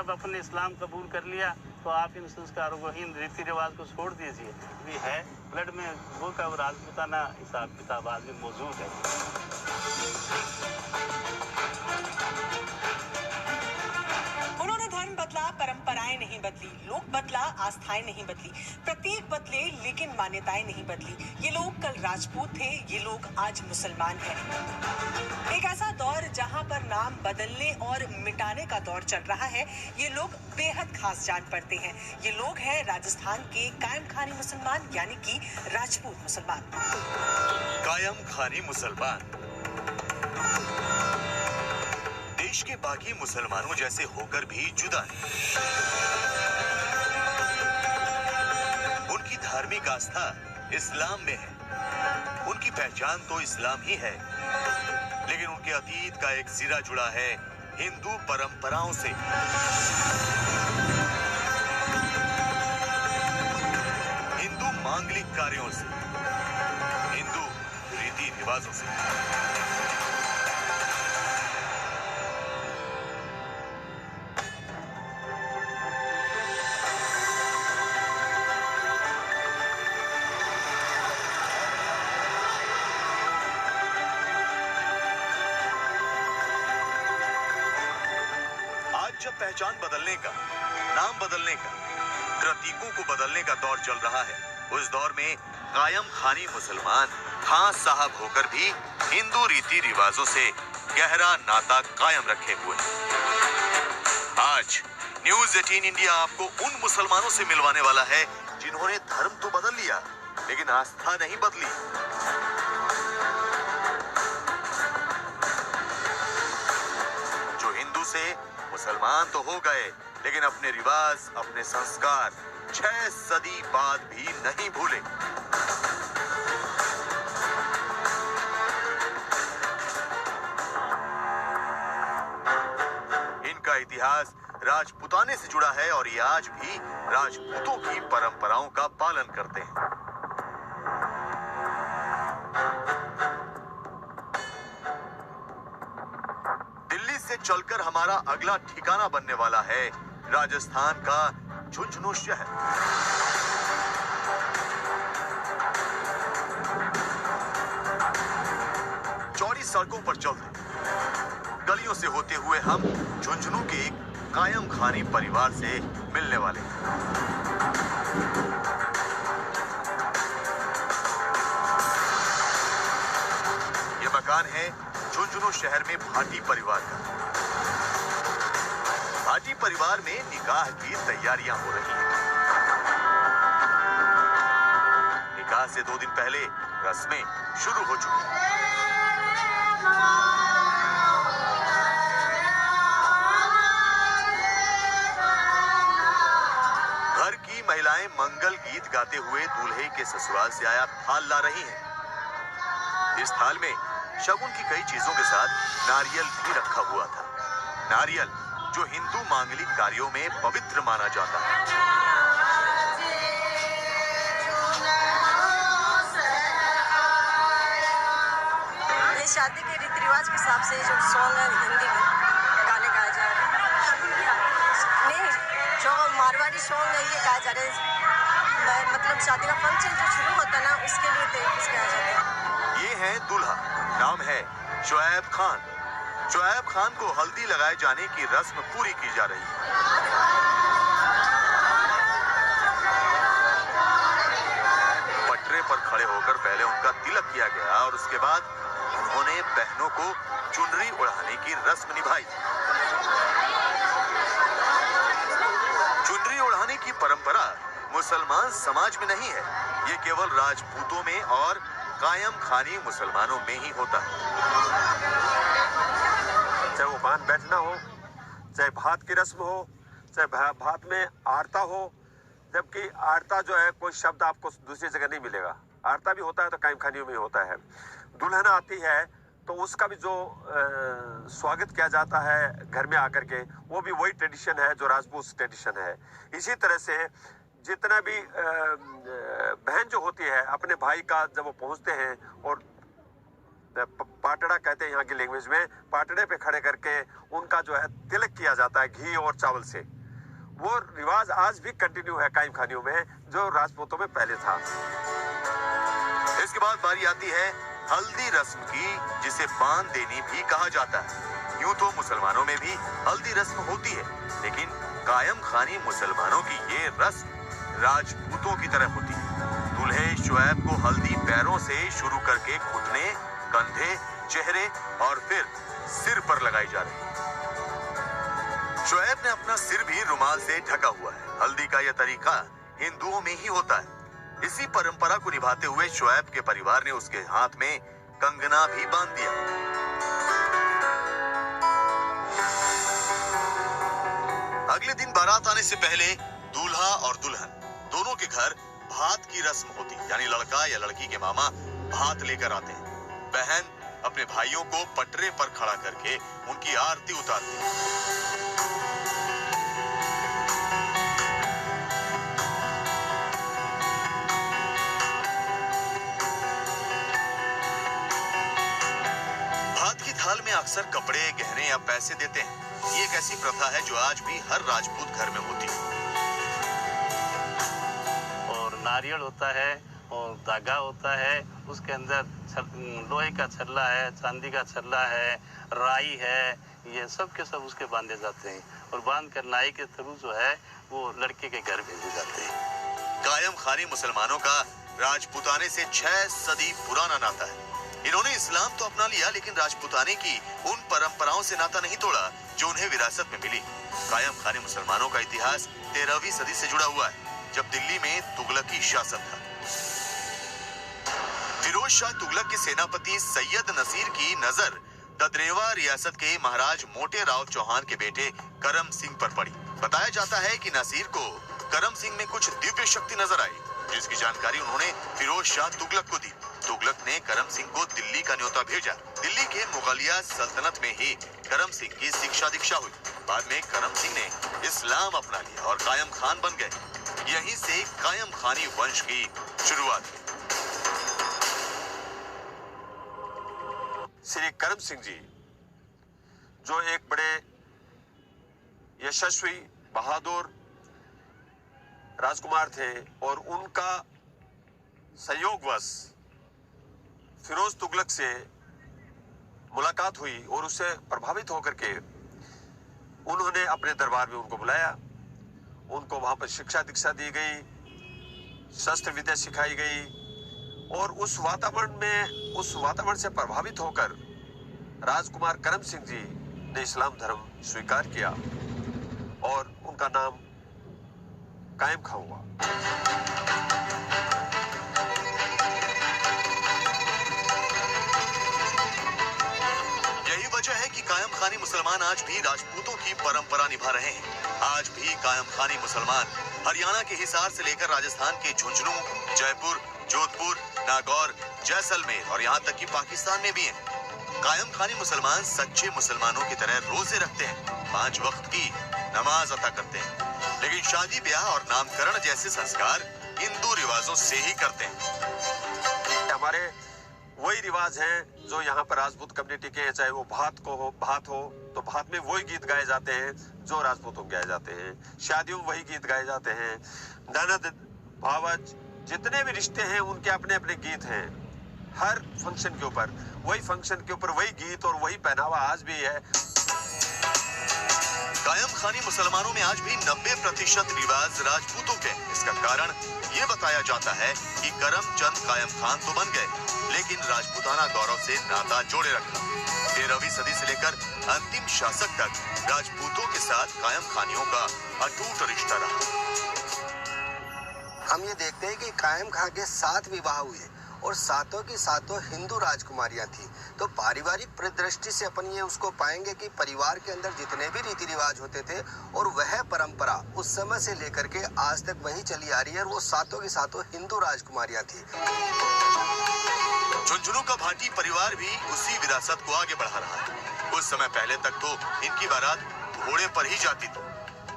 जब अपने इस्लाम कबूल कर लिया तो आप इन संस्कारों को, इन रीति रिवाज को छोड़ दीजिए। भी है ब्लड में वो का राजपूताना हिसाब किताब आज भी मौजूद है। उन्होंने धर्म बदला, परंपराएं नहीं बदली, लोग बदला, आस्थाएं नहीं बदली, प्रतीक बदले लेकिन मान्यताएं नहीं बदली। ये लोग कल राजपूत थे, ये लोग आज मुसलमान हैं। एक ऐसा दौर जहां पर नाम बदलने और मिटाने का दौर चल रहा है। ये लोग बेहद खास जान पड़ते हैं। ये लोग हैं राजस्थान के कायम खानी मुसलमान, यानी कि राजपूत मुसलमान। कायम खानी मुसलमान देश के बाकी मुसलमानों जैसे होकर भी जुदा है। उनकी धार्मिक आस्था इस्लाम में है, उनकी पहचान तो इस्लाम ही है, लेकिन उनके अतीत का एक सिरा जुड़ा है हिंदू परंपराओं से। हिंदू मांगलिक कार्यों से, हिंदू रीति रिवाजों से। जब पहचान बदलने का, नाम बदलने का, प्रतीकों को बदलने का दौर चल रहा है, उस दौर में कायम खानी मुसलमान खां साहब होकर भी हिंदू रीति रिवाजों से गहरा नाता कायम रखे हुए हैं। आज न्यूज़ 18 इंडिया आपको उन मुसलमानों से मिलवाने वाला है जिन्होंने धर्म तो बदल लिया लेकिन आस्था नहीं बदली। जो हिंदू से मुसलमान तो हो गए लेकिन अपने रिवाज, अपने संस्कार 6 सदी बाद भी नहीं भूले। इनका इतिहास राजपूताने से जुड़ा है और ये आज भी राजपूतों की परंपराओं का पालन करते हैं। दिल्ली से चलकर हमारा अगला ठिकाना बनने वाला है राजस्थान का झुंझुनू शहर। चौड़ी सड़कों पर चलते गलियों से होते हुए हम झुंझुनू के एक कायम खानी परिवार से मिलने वाले हैं। ये मकान है झुंझुनू शहर में भाटी परिवार का। भाटी परिवार में निकाह की तैयारियां हो रही हैं। निकाह से 2 दिन पहले रस्में शुरू हो चुकी हैं। घर की महिलाएं मंगल गीत गाते हुए दूल्हे के ससुराल से आया थाल ला रही हैं। इस थाल में शगुन की कई चीजों के साथ नारियल भी रखा हुआ था। नारियल जो हिंदू मांगलिक कार्यों में पवित्र माना जाता है। ये शादी के रीति रिवाज के हिसाब से जो सॉन्ग है हिंदी गाने गाए जा रहे हैं, नहीं जो मारवाड़ी सॉन्ग है ये गाए जा रहे हैं। मतलब शादी का फंक्शन जो शुरू होता है ना उसके लिए इसके आ जाते हैं। ये है दूल्हा, नाम है शुएब खान। शुएब खान को हल्दी लगाए जाने की रस्म पूरी की जा रही है। पटरे पर खड़े होकर पहले उनका तिलक किया गया और उसके बाद उन्होंने बहनों को चुनरी उड़ाने की रस्म निभाई। चुनरी उड़ाने की परंपरा मुसलमान समाज में नहीं है, ये केवल राजपूतों में और कायम खानी मुसलमानों में ही होता है। चाहे वो बांध बैठना हो, चाहे भात की रस्म हो, चाहे भात में आरता हो, जबकि आरता जो है कोई शब्द आपको दूसरी जगह नहीं मिलेगा। आरता भी होता है तो कायम खानियों में होता है। दुल्हन आती है तो उसका भी जो स्वागत किया जाता है घर में आकर के, वो भी वही ट्रेडिशन है जो राजपूत ट्रेडिशन है। इसी तरह से जितना भी बहन जो होती है अपने भाई का जब वो पहुंचते हैं और पाटड़ा कहते हैं यहाँ की लैंग्वेज में, पाटड़े पे खड़े करके उनका जो है तिलक किया जाता है घी और चावल से। वो रिवाज आज भी कंटिन्यू है कायम खानियों में, जो राजपूतों में पहले था। इसके बाद बारी आती है हल्दी रस्म की, जिसे बांध देनी भी कहा जाता है। यूं तो मुसलमानों में भी हल्दी रस्म होती है, लेकिन कायम खानी मुसलमानों की ये रस्म राजपूतों की तरह होती है। दूल्हे शुएब को हल्दी पैरों से शुरू करके घुटने, कंधे, चेहरे और फिर सिर पर लगाई जा रही है। शुएब ने अपना सिर भी रुमाल से ढका हुआ है। हल्दी का यह तरीका हिंदुओं में ही होता है। इसी परंपरा को निभाते हुए शुएब के परिवार ने उसके हाथ में कंगना भी बांध दिया। अगले दिन बारात आने से पहले दूल्हा और दुल्हन दोनों के घर भात की रस्म होती है, यानी लड़का या लड़की के मामा भात लेकर आते हैं। बहन अपने भाइयों को पटरे पर खड़ा करके उनकी आरती उतारती है। भात की थाल में अक्सर कपड़े, गहने या पैसे देते हैं। ये एक ऐसी प्रथा है जो आज भी हर राजपूत घर में होती है। और नारियल होता है और धागा होता है, उसके अंदर लोहे का छल्ला है, चांदी का छल्ला है, राई है, ये सब के सब उसके बांधे जाते हैं और बांध कर नाई के थ्रू जो है वो लड़के के घर भेजे जाते हैं। कायम खानी मुसलमानों का राजपूताने से 6 सदी पुराना नाता है। इन्होंने इस्लाम तो अपना लिया, लेकिन राजपूताने की उन परंपराओं से नाता नहीं तोड़ा जो उन्हें विरासत में मिली। कायम खानी मुसलमानों का इतिहास 13वीं सदी से जुड़ा हुआ है, जब दिल्ली में तुगलकी शासन था। फिरोज शाह तुगलक के सेनापति सैयद नसीर की नजर ददरेवा रियासत के महाराज मोटे राव चौहान के बेटे करम सिंह पर पड़ी। बताया जाता है कि नसीर को करम सिंह में कुछ दिव्य शक्ति नजर आई, जिसकी जानकारी उन्होंने फिरोज शाह तुगलक को दी। तुगलक ने करम सिंह को दिल्ली का न्योता भेजा। दिल्ली के मुगलिया सल्तनत में ही करम सिंह की शिक्षा दीक्षा हुई। बाद में करम सिंह ने इस्लाम अपना लिया और कायम खान बन गए। यहीं से कायम खानी वंश की शुरुआत हुई। श्री करम सिंह जी जो एक बड़े यशस्वी, बहादुर राजकुमार थे, और उनका संयोगवश फिरोज तुगलक से मुलाकात हुई और उससे प्रभावित होकर के उन्होंने अपने दरबार में उनको बुलाया। उनको वहां पर शिक्षा दीक्षा दी गई, शस्त्र विद्या सिखाई गई, और उस वातावरण से प्रभावित होकर राजकुमार करम सिंह जी ने इस्लाम धर्म स्वीकार किया और उनका नाम कायम खां हुआ। यही वजह है कि कायम खानी मुसलमान आज भी राजपूतों की परंपरा निभा रहे हैं। आज भी कायम खानी मुसलमान हरियाणा के हिसार से लेकर राजस्थान के झुंझुनू, जयपुर, जोधपुर, नागौर, जैसलमेर और यहाँ तक कि पाकिस्तान में भी हैं। कायम खानी मुसलमान सच्चे मुसलमानों की तरह रोजे रखते हैं, 5 वक्त की नमाज अता करते हैं, लेकिन शादी ब्याह और नामकरण जैसे संस्कार हिंदू रिवाजों से ही करते हैं। हमारे वही रिवाज हैं जो यहाँ पर राजपूत कम्युनिटी के, चाहे वो भात हो तो भात में वही गीत गाए जाते हैं जो राजपूतों गाए जाते हैं। शादियों में वही गीत गाए जाते हैं। ननद, भावज, जितने भी रिश्ते हैं उनके अपने अपने गीत हैं। हर फंक्शन के ऊपर वही गीत और वही पहनावा आज भी है। कायम खानी मुसलमानों में आज भी 90% रिवाज राजपूतों के हैं। इसका कारण ये बताया जाता है कि करमचंद कायम खान तो बन गए, लेकिन राजपूताना गौरव से नाता जोड़े रखा। 13वीं सदी से लेकर अंतिम शासक तक राजपूतों के साथ कायम खानियों का अटूट रिश्ता रहा। हम ये देखते हैं कि कायम खां के 7 विवाह हुए और 7 की 7 हिंदू राजकुमारियां थी। तो पारिवारिक परिदृष्टि से अपन ये उसको पाएंगे कि परिवार के अंदर जितने भी रीति रिवाज होते थे और वह परंपरा उस समय से लेकर के आज तक वही चली आ रही है, और वो 7 की 7 हिंदू राजकुमारियां थी। झुंझुनू का भाटी परिवार भी उसी विरासत को आगे बढ़ा रहा है। कुछ समय पहले तक तो इनकी बारात घोड़े पर ही जाती थी,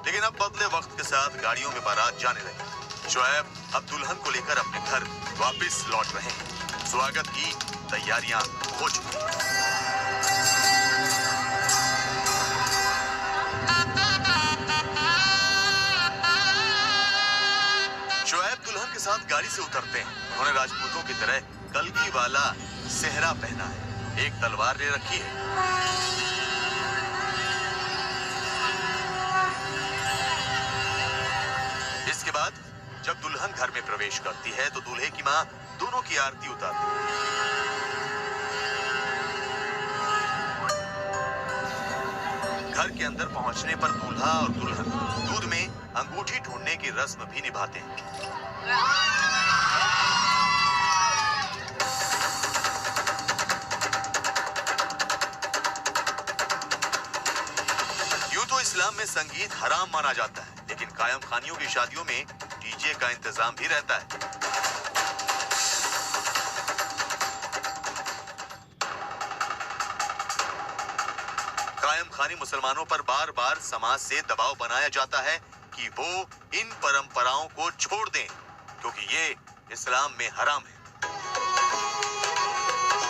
लेकिन अब बदले वक्त के साथ गाड़ियों में बारात जाने लगी। शुएब अब दुल्हन को लेकर अपने घर वापस लौट रहे हैं। स्वागत की तैयारियां हो चुकी हैं। शोएब दुल्हन के साथ गाड़ी से उतरते हैं। उन्होंने राजपूतों की तरह कलगी वाला सेहरा पहना है, एक तलवार ले रखी है। इसके बाद जब दुल्हन घर में प्रवेश करती है तो दूल्हे की मां दोनों की आरती उतारती है। घर के अंदर पहुंचने पर दूल्हा और दुल्हन दूध में अंगूठी ढूंढने की रस्म भी निभाते हैं। यूं तो इस्लाम में संगीत हराम माना जाता है, लेकिन कायम खानियों की शादियों में डीजे का इंतजाम भी रहता है। कायम खानी मुसलमानों पर बार बार समाज से दबाव बनाया जाता है कि वो इन परंपराओं को छोड़ दें, क्योंकि ये इस्लाम में हराम है।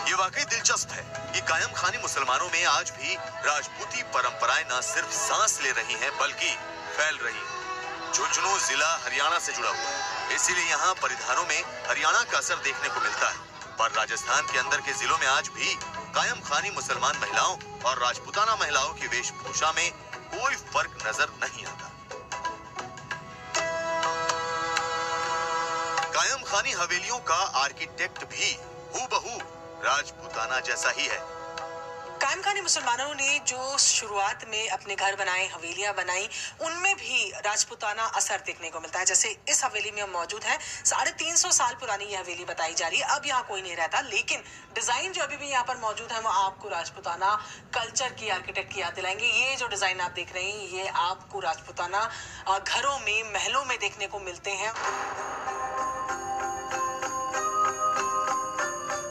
ये वाकई दिलचस्प है कि कायम खानी मुसलमानों में आज भी राजपूती परंपराएं न सिर्फ सांस ले रही हैं, बल्कि फैल रही है। झुंझुनू जिला हरियाणा से जुड़ा हुआ है, इसीलिए यहाँ परिधानों में हरियाणा का असर देखने को मिलता है। पर राजस्थान के अंदर के जिलों में आज भी कायम खानी मुसलमान महिलाओं और राजपूताना महिलाओं की वेशभूषा में कोई फर्क नजर नहीं आता। कायम खानी हवेलियों का आर्किटेक्ट भी हूबहू राजपूताना जैसा ही है। कायम खानी मुसलमानों ने जो शुरुआत में अपने घर बनाए, हवेलियां बनाई, उनमें भी राजपूताना असर देखने को मिलता है। जैसे इस हवेली में हम मौजूद हैं, 350 साल पुरानी ये हवेली बताई जा रही है। अब यहाँ कोई नहीं रहता, लेकिन डिजाइन जो अभी भी यहाँ पर मौजूद है वो आपको राजपूताना कल्चर की, आर्किटेक्ट की याद दिलाएंगे। ये जो डिजाइन आप देख रहे हैं, ये आपको राजपूताना घरों में, महलों में देखने को मिलते हैं।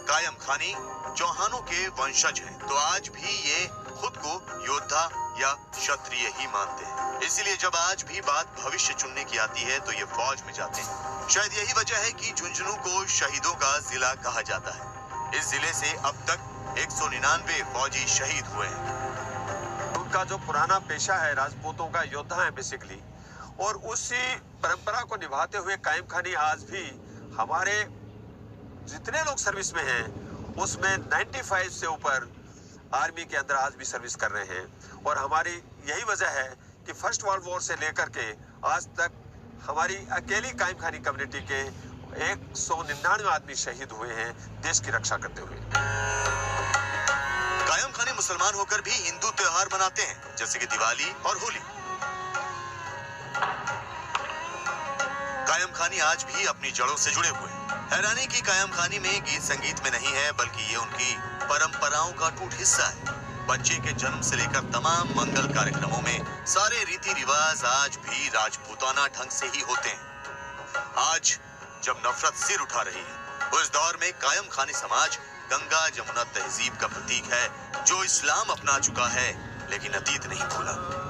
कायम खानी चौहानों के वंशज हैं, तो आज भी ये खुद को योद्धा या क्षत्रिय ही मानते हैं। इसलिए जब आज भी बात भविष्य चुनने की आती है तो ये फौज में जाते हैं। शायद यही वजह है कि झुंझुनू को शहीदों का जिला कहा जाता है। इस जिले से अब तक 199 फौजी शहीद हुए हैं। उनका जो पुराना पेशा है राजपूतों का, योद्धा है बेसिकली, और उसी परंपरा को निभाते हुए कायम खानी आज भी हमारे जितने लोग सर्विस में हैं उसमें 95 से ऊपर आर्मी के अंदर आज भी सर्विस कर रहे हैं। और हमारी यही वजह है कि फर्स्ट वर्ल्ड वॉर से लेकर के आज तक हमारी अकेली कायम खानी कम्युनिटी के 199 आदमी शहीद हुए हैं देश की रक्षा करते हुए। कायम खानी मुसलमान होकर भी हिंदू त्योहार मनाते हैं, जैसे कि दिवाली और होली। कायम खानी आज भी अपनी जड़ों से जुड़े हुए हैं। हैरानी की कायम खानी में गीत संगीत में नहीं है, बल्कि ये उनकी परंपराओं का टूट हिस्सा है। बच्चे के जन्म से लेकर तमाम मंगल कार्यक्रमों में सारे रीति रिवाज आज भी राजपूताना ढंग से ही होते हैं। आज जब नफरत सिर उठा रही है, उस दौर में कायम खानी समाज गंगा जमुना तहजीब का प्रतीक है, जो इस्लाम अपना चुका है लेकिन अतीत नहीं भूला।